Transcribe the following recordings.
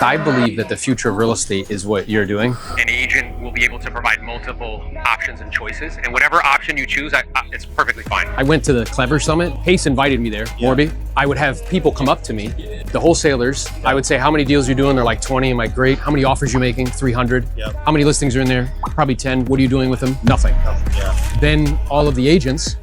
I believe that the future of real estate is what you're doing. An agent will be able to provide multiple options and choices, and whatever option you choose, it's perfectly fine. I went to the Clever Summit. Pace invited me there, Morby. I would have people come up to me, the wholesalers. I would say, how many deals you doing? They're like 20. I'm like, great. How many offers you making? 300. How many listings are in there? Probably 10. What are you doing with them? Nothing. Then all of the agents,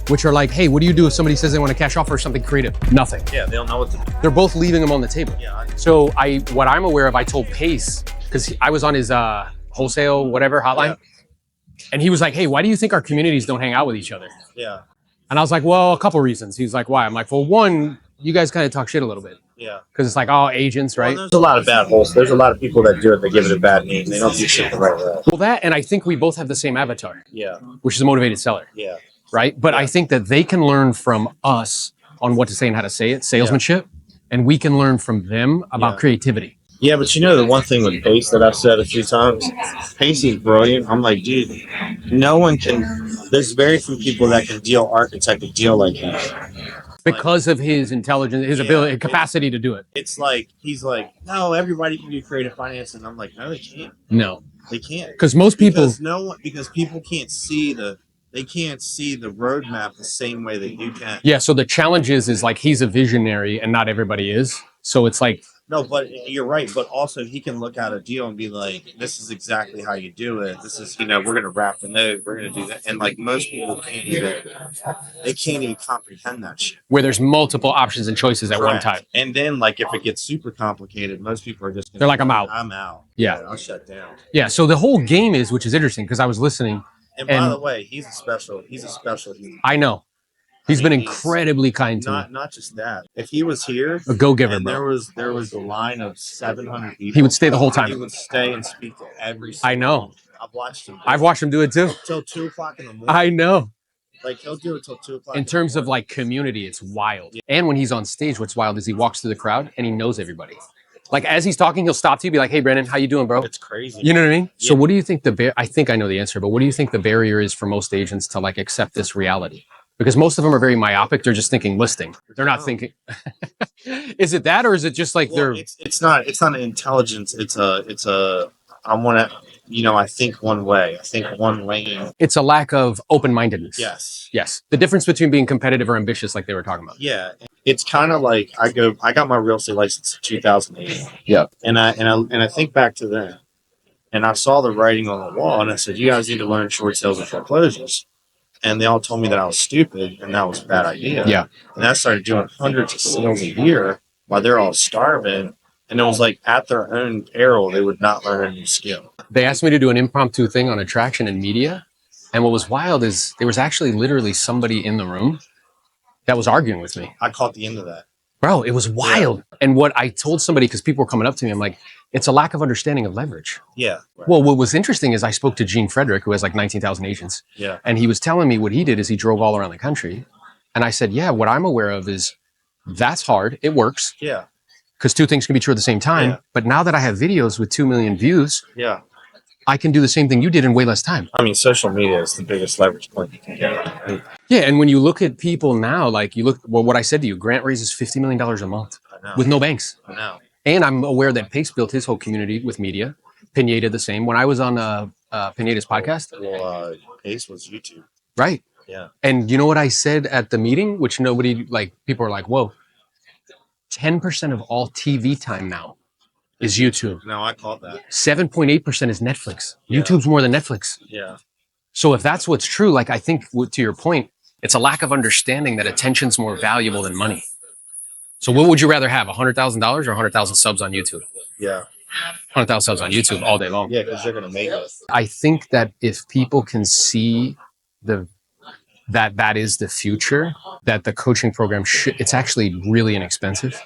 which are like, hey, what do you do if somebody says they want a cash offer or something creative? Nothing. Yeah, they don't know what to do. They're both leaving them on the table. So what I'm aware of, I told Pace, because I was on his wholesale, whatever, hotline. And he was like, hey, why do you think our communities don't hang out with each other? Yeah. And I was like, well, a couple reasons. He's like, why? I'm like, well, one, you guys kind of talk shit a little bit. Yeah. Because it's like, oh, agents, right? Well, there's a lot of bad holes. There's a lot of people that do it. They give it a bad name. They don't do shit the right way. Well, that, and I think we both have the same avatar. Yeah. Which is a motivated seller. Yeah. Right? But I think that they can learn from us on what to say and how to say it, salesmanship, and we can learn from them about creativity. Yeah, but you know the one thing with Pace that I've said a few times, Pace is brilliant. I'm like, dude, no one can, there's very few people that can architect a deal like that. Because of his intelligence, his ability, capacity to do it. It's like, he's like, no, everybody can do creative finance. And I'm like, no, they can't. No. They can't. Because most people... Because people can't see the roadmap the same way that you can. Yeah, so the challenge is like he's a visionary and not everybody is. So it's like... No, but you're right. But also he can look at a deal and be like, this is exactly how you do it. This is, we're going to wrap the note. We're going to do that. And like most people can't even comprehend that shit. Where there's multiple options and choices at one time. And then like if it gets super complicated, most people are just they're like, I'm out. I'm out. Yeah. I'll shut down. Yeah, so the whole game is, which is interesting because I was listening. And by the way, he's a special human. I know. He's been incredibly kind to me. Not just that. If he was here, a go-giver, and bro. there was a line of 700 people. He would stay the whole time. He would stay and speak to every single I know. I've watched him. I've watched him do it too. Till 2 o'clock in the morning. I know. Like he'll do it till 2 o'clock. In terms of like community, it's wild. Yeah. And when he's on stage, what's wild is he walks through the crowd and he knows everybody. Like as he's talking, he'll stop to you, be like, "Hey, Brandon, how you doing, bro?" It's crazy. You know what I mean? Yeah. So, what do you think I think I know the answer, but what do you think the barrier is for most agents to like accept this reality? Because most of them are very myopic. They're just thinking listing. They're not thinking. Is it that, or is it just like they're? It's not an intelligence. I think one way. I think one lane. It's a lack of open-mindedness. Yes. The difference between being competitive or ambitious, like they were talking about. Yeah. It's kind of like I got my real estate license in 2008. Yeah. And I think back to then, and I saw the writing on the wall, and I said, "You guys need to learn short sales and foreclosures." And they all told me that I was stupid and that was a bad idea. Yeah. And I started doing hundreds of sales a year while they're all starving. And it was like at their own peril, they would not learn a new skill. They asked me to do an impromptu thing on attraction and media. And what was wild is there was actually literally somebody in the room that was arguing with me. I caught the end of that. Bro, it was wild. Yeah. And what I told somebody, because people were coming up to me, I'm like, it's a lack of understanding of leverage. Yeah. Right. Well, what was interesting is I spoke to Gene Frederick, who has like 19,000 agents. Yeah. And he was telling me what he did is he drove all around the country. And I said, yeah, what I'm aware of is that's hard. It works. Yeah. Because two things can be true at the same time. Yeah. But now that I have videos with 2 million views, I can do the same thing you did in way less time. I mean, social media is the biggest leverage point you can get. Right? Yeah, and when you look at people now, like what I said to you, Grant raises $50 million a month with no banks. I know. And I'm aware that Pace built his whole community with media. Pineda the same. When I was on Pineda's podcast. Well, Pace was YouTube. Right. Yeah. And you know what I said at the meeting, which people are like, whoa, 10% of all TV time now is YouTube. No, I caught that. 7.8% is Netflix. Yeah. YouTube's more than Netflix. Yeah. So if that's what's true, like I think to your point, it's a lack of understanding that attention's more valuable than money. So what would you rather have, $100,000 or 100,000 subs on YouTube? Yeah. 100,000 subs on YouTube all day long. Yeah, because they're going to make it. I think that if people can see that is the future, that the coaching program it's actually really inexpensive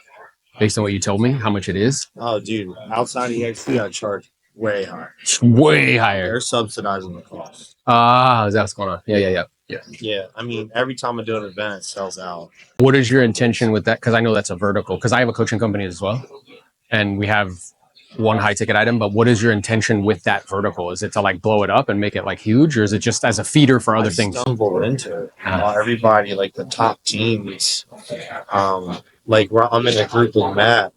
based on what you told me, how much it is. Oh, dude. Outside of EXP, I charge way higher. Way higher. They're subsidizing the cost. Is that what's going on? Yeah. Yeah, I mean, every time I do an event, it sells out. What is your intention with that? Because I know that's a vertical. Because I have a coaching company as well, and we have one high ticket item. But what is your intention with that vertical? Is it to like blow it up and make it like huge, or is it just as a feeder for other things? I stumbled into it. Everybody, like the top teams, like I'm in a group with Matt,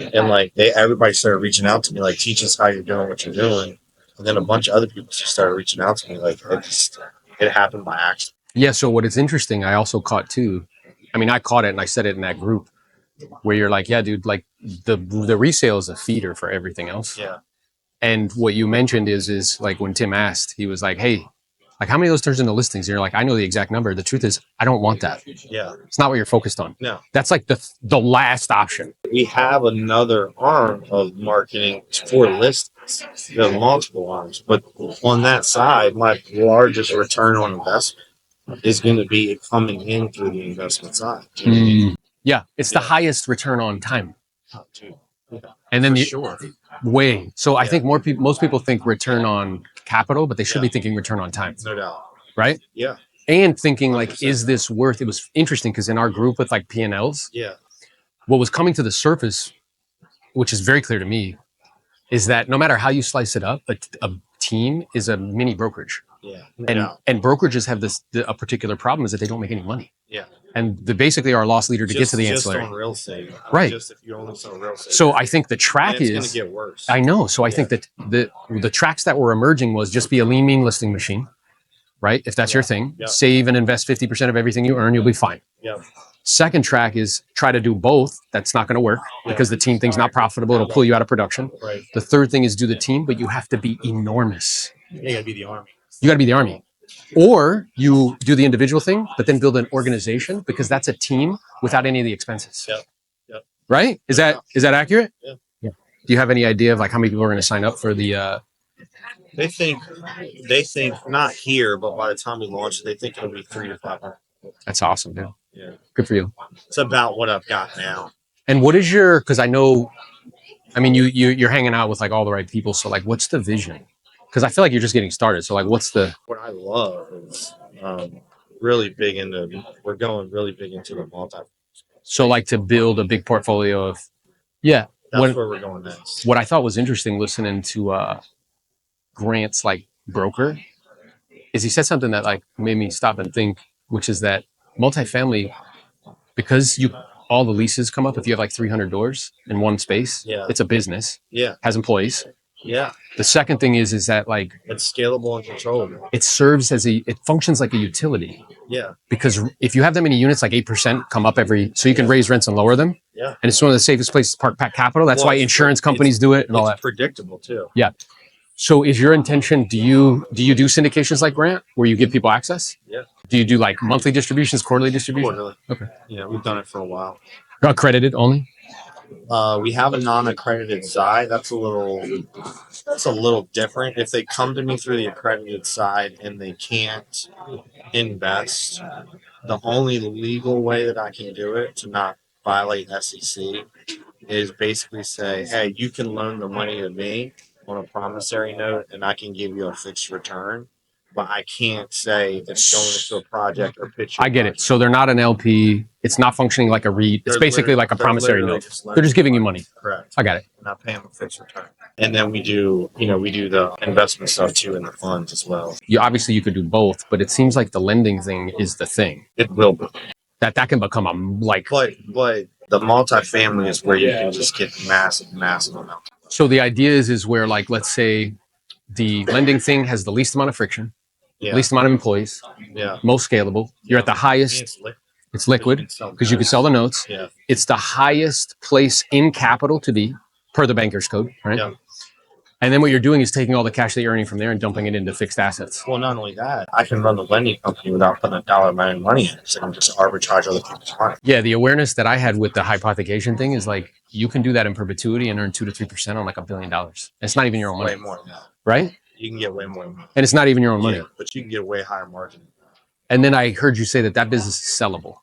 And like everybody started reaching out to me, like, teach us how you're doing what you're doing. And then a bunch of other people just started reaching out to me, like it happened by accident. Yeah. So what is interesting, I also caught too. I mean, I caught it and I said it in that group where you're like, yeah, dude, like the resale is a feeder for everything else. Yeah. And what you mentioned is like when Tim asked, he was like, hey, like how many of those turns into listings? And you're like, I know the exact number. The truth is, I don't want that. Yeah. It's not what you're focused on. No. That's like the last option. We have another arm of marketing for listings. We have multiple arms, but on that side, my largest return on investment is going to be coming in through the investment side. Yeah, it's the highest return on time. Oh, dude. Yeah, and then sure. Way. So I think most people think return on capital, but they should be thinking return on time. No doubt. Right? Yeah. And thinking like, is this worth? It was interesting because in our group with like P&Ls, what was coming to the surface, which is very clear to me, is that no matter how you slice it up, a team is a mini brokerage. Yeah. And brokerages have a particular problem is that they don't make any money. Yeah. And basically our loss leader to get to the ancillary. Just on real estate. Right. Just if you only sell real estate. So I think the track it's going to get worse. I know. So I think that the tracks that were emerging was just be a lean, mean listing machine, right? If that's your thing, save and invest 50% of everything you earn, you'll be fine. Yeah. Second track is try to do both. That's not going to work because the team thing's not profitable. It'll pull you out of production. Right. The third thing is do the team, but you have to be enormous. You got to be the army. You got to be the army. Or you do the individual thing, but then build an organization because that's a team without any of the expenses. Yep. Right? Is that accurate? Yeah. Do you have any idea of like how many people are going to sign up for the? They think not here, but by the time we launch, they think it'll be 300 to 500. That's awesome, dude. Yeah. Good for you. It's about what I've got now. And what is because I know, I mean, you're hanging out with like all the right people. So like, what's the vision? Because I feel like you're just getting started. So like, what's the? What I love is we're going really big into the multi. So like to build a big portfolio of, That's where we're going next. What I thought was interesting listening to Grant's like broker is he said something that like made me stop and think, which is that multifamily, because all the leases come up if you have like 300 doors in one space. Yeah. It's a business. Yeah. Has employees. Yeah. The second thing is that like it's scalable and controllable. It serves as it functions like a utility. Yeah. Because if you have that many units, like 8% come up so you can raise rents and lower them. Yeah. And it's one of the safest places to park capital. That's why insurance companies do it and all that. It's predictable too. Yeah. So is your intention, do you do syndications like Grant where you give people access? Yeah. Do you do like monthly distributions, quarterly distributions? Quarterly. Okay. Yeah, we've done it for a while. Accredited only? We have a non-accredited side. That's a little different. If they come to me through the accredited side and they can't invest, the only legal way that I can do it to not violate SEC is basically say, hey, you can loan the money to me on a promissory note and I can give you a fixed return. But I can't say it's going into a project or pitch. I get it. So they're not an LP. It's not functioning like a REIT. It's basically like a promissory note. They're just giving you money. Correct. I got it. And I pay them a fixed return. And then we do the investment stuff too in the funds as well. Obviously you could do both, but it seems like the lending thing is the thing. It will be. That can become a like. But the multifamily is where you can just get massive amounts. So the idea is where like, let's say the lending thing has the least amount of friction. Yeah. Least amount of employees, most scalable. You're at the highest. It's liquid because you can sell the notes. Yeah. It's the highest place in capital to be per the banker's code, right? Yeah. And then what you're doing is taking all the cash that you're earning from there and dumping it into fixed assets. Well, not only that, I can run the lending company without putting $1 of my own money in. So I can just arbitrage other people's money. Yeah, the awareness that I had with the hypothecation thing is like you can do that in perpetuity and earn 2 to 3% on like $1 billion. It's not even your own money. Way more than that. Right? You can get way more money. And it's not even your own money. But you can get a way higher margin. And then I heard you say that business is sellable.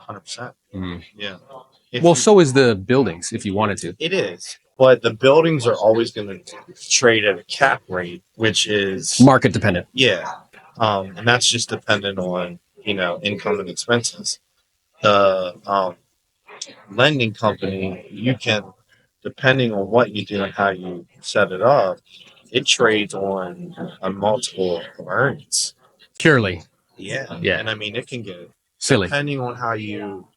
100%. Mm-hmm. Yeah. So is the buildings if you wanted to. It is. But the buildings are always going to trade at a cap rate, which is market dependent. Yeah. And that's just dependent on, income and expenses. The lending company, you can, depending on what you do and how you set it up, it trades on a multiple of earnings. Purely. Yeah. Yeah. And I mean, it can get silly depending on how you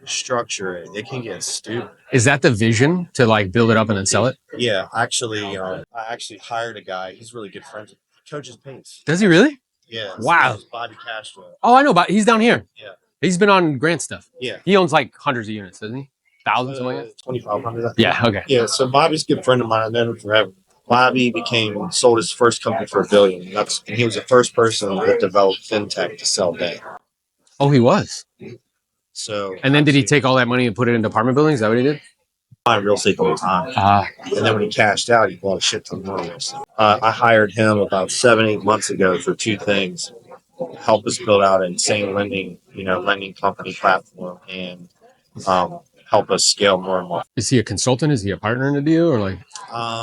structure it, it can get stupid. Is that the vision to like build it up and then sell it? Yeah, actually, I actually hired a guy. He's really good friends. Coaches Pace. Does he really? Yeah. Wow. His Bobby Castro. Oh, I know about. He's down here. Yeah. He's been on Grant stuff. Yeah. He owns like hundreds of units, doesn't he? Thousands, something like that. 2,500. Yeah. Okay. Yeah. So Bobby's a good friend of mine. I've known him forever. Bobby sold his first company for $1 billion. And he was the first person that developed fintech to sell day. Oh, he was. So. And then did he take all that money and put it into apartment buildings? Is that what he did? Buying real estate all the time. And then when he cashed out, he bought a shit ton of money. I hired him about 7-8 months ago for 2 things: help us build out an insane lending company platform, and help us scale more and more. Is he a consultant? Is he a partner in the deal, or like?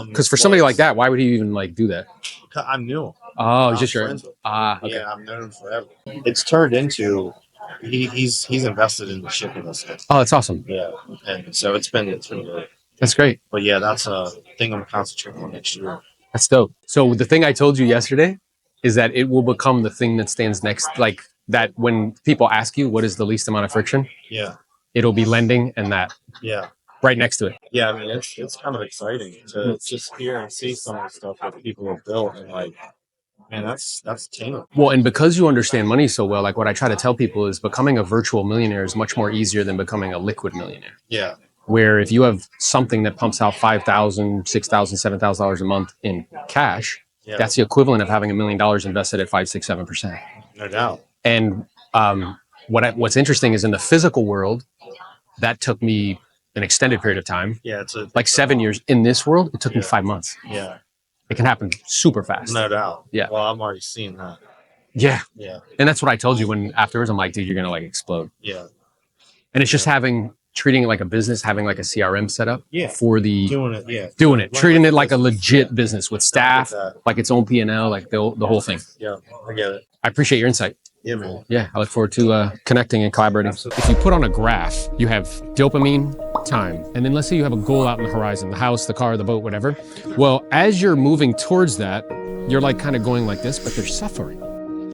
Because for somebody like that, why would he even like do that? I'm new. Oh, he's just your. Okay. Okay. Yeah, I've known him forever. It's turned into he's invested in the shipping business. Oh, that's awesome. Yeah, and so it's been good. That's great. But yeah, that's a thing I'm concentrating on next year. That's dope. So the thing I told you yesterday is that it will become the thing that stands next. Like that, when people ask you what is the least amount of friction, Yeah, it'll be lending and that. Yeah. Right next to it. Yeah, I mean it's kind of exciting to just hear and see some of the stuff that people have built, and like, man, that's team. Well, and because you understand money so well, like what I try to tell people is becoming a virtual millionaire is much more easier than becoming a liquid millionaire. Yeah. Where if you have something that pumps out $5,000, $6,000, $7,000 a month in cash, that's the equivalent of having $1 million invested at 5, 6, 7%. No doubt. And what's interesting is in the physical world, that took me an extended period of time. Yeah, it's like 7 years. In this world, it took me 5 months. Yeah. It can happen super fast. No doubt. Yeah. Well, I'm already seeing that. Yeah. Yeah. And that's what I told you when afterwards, I'm like, dude, you're going to like explode. Yeah. And it's just treating it like a business, having like a CRM setup for the doing it, treating it like a legit business with staff, like its own P&L, like the whole thing. Yeah, I get it. I appreciate your insight. Yeah, man. Yeah, I look forward to connecting and collaborating. Absolutely. If you put on a graph, you have dopamine, time, and then let's say you have a goal out in the horizon, the house, the car, the boat, whatever. Well, as you're moving towards that, you're like kind of going like this, but they're suffering.